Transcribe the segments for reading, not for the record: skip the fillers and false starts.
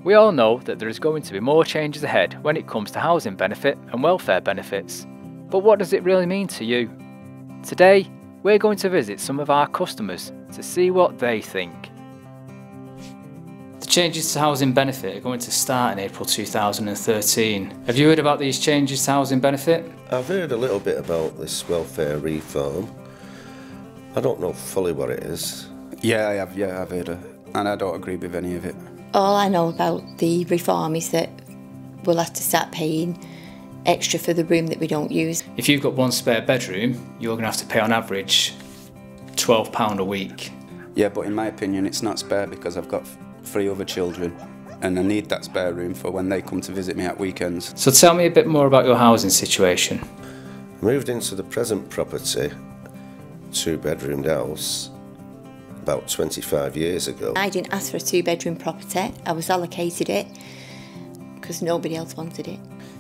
We all know that there is going to be more changes ahead when it comes to housing benefit and welfare benefits. But what does it really mean to you? Today, we're going to visit some of our customers to see what they think. The changes to housing benefit are going to start in April 2013. Have you heard about these changes to housing benefit? I've heard a little bit about this welfare reform. I don't know fully what it is. Yeah, I have. Yeah, I've heard it, and I don't agree with any of it. All I know about the reform is that we'll have to start paying extra for the room that we don't use. If you've got one spare bedroom, you're going to have to pay on average £12 a week. Yeah, but in my opinion, it's not spare because I've got 3 other children and I need that spare room for when they come to visit me at weekends. So tell me a bit more about your housing situation. I moved into the present property, 2-bedroomed house, about 25 years ago. I didn't ask for a 2-bedroom property. I was allocated it because nobody else wanted it.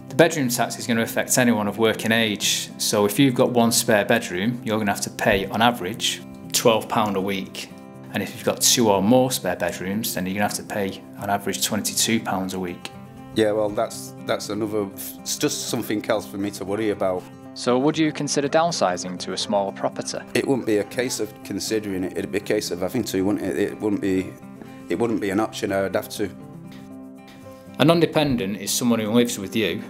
The bedroom tax is going to affect anyone of working age. So if you've got one spare bedroom, you're going to have to pay on average £12 a week. And if you've got 2 or more spare bedrooms, then you're going to have to pay on average £22 a week. Yeah, well, that's another, it's just something else for me to worry about. So would you consider downsizing to a smaller property? It wouldn't be a case of considering it, it'd be a case of having to, wouldn't it? It wouldn't be an option, I'd have to. A non-dependent is someone who lives with you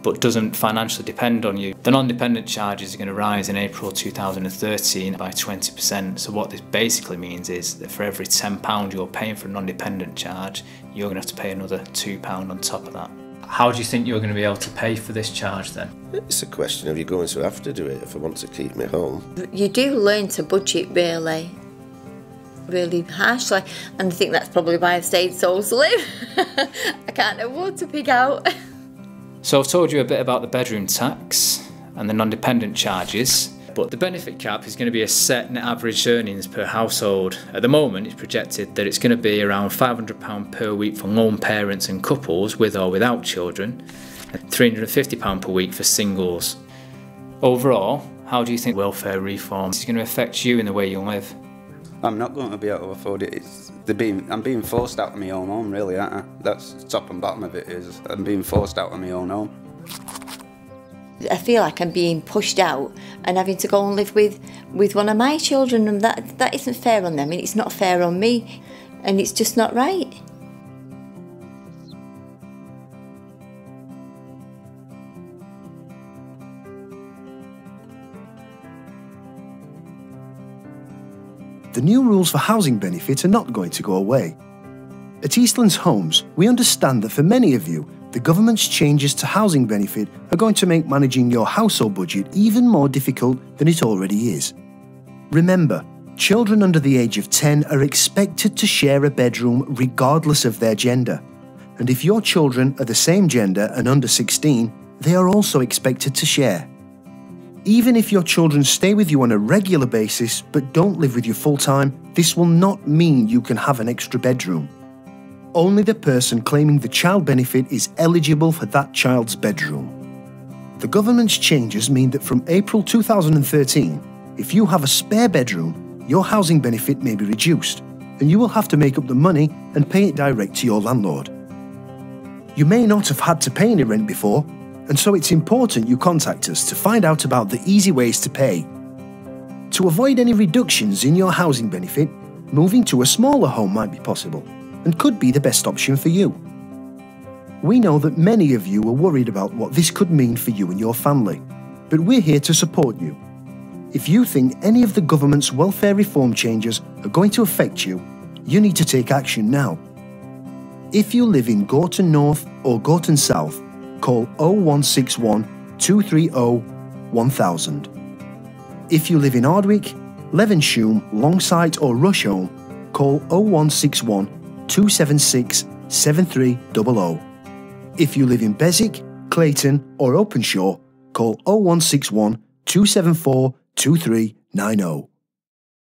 but doesn't financially depend on you. The non-dependent charges are going to rise in April 2013 by 20%. So what this basically means is that for every £10 you're paying for a non-dependent charge, you're going to have to pay another £2 on top of that. How do you think you're going to be able to pay for this charge then? It's a question of you're going to have to do it if I want to keep me home. You do learn to budget really harshly, and I think that's probably why I've stayed so slim. I can't afford to pig out. So I've told you a bit about the bedroom tax and the non-dependent charges, but the benefit cap is going to be a set net average earnings per household. At the moment, it's projected that it's going to be around £500 per week for lone parents and couples with or without children, and £350 per week for singles. Overall, how do you think welfare reform is going to affect you in the way you live? I'm not going to be able to afford it. I'm being forced out of my own home, really, aren't I? That's the top and bottom of it, is I'm being forced out of my own home. I feel like I'm being pushed out and having to go and live with one of my children, and that isn't fair on them, and it's not fair on me, and it's just not right. The new rules for housing benefit are not going to go away. At Eastlands Homes, we understand that for many of you, the government's changes to housing benefit are going to make managing your household budget even more difficult than it already is. Remember, children under the age of 10 are expected to share a bedroom regardless of their gender. And if your children are the same gender and under 16, they are also expected to share. Even if your children stay with you on a regular basis but don't live with you full-time, this will not mean you can have an extra bedroom. Only the person claiming the child benefit is eligible for that child's bedroom. The government's changes mean that from April 2013, if you have a spare bedroom, your housing benefit may be reduced, and you will have to make up the money and pay it direct to your landlord. You may not have had to pay any rent before, and so it's important you contact us to find out about the easy ways to pay. To avoid any reductions in your housing benefit, moving to a smaller home might be possible, and could be the best option for you. We know that many of you are worried about what this could mean for you and your family, but we're here to support you. If you think any of the government's welfare reform changes are going to affect you, you need to take action now. If you live in Gorton North or Gorton South, call 0161 230 1000. If you live in Ardwick, Levenshulme, Longsight or Rusholme, call 0161 276 7300. If you live in Beswick, Clayton or Openshaw, call 0161 274 2390.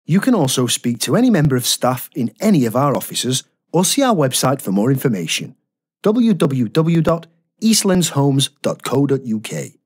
You can also speak to any member of staff in any of our offices or see our website for more information: www.eastlandshomes.co.uk.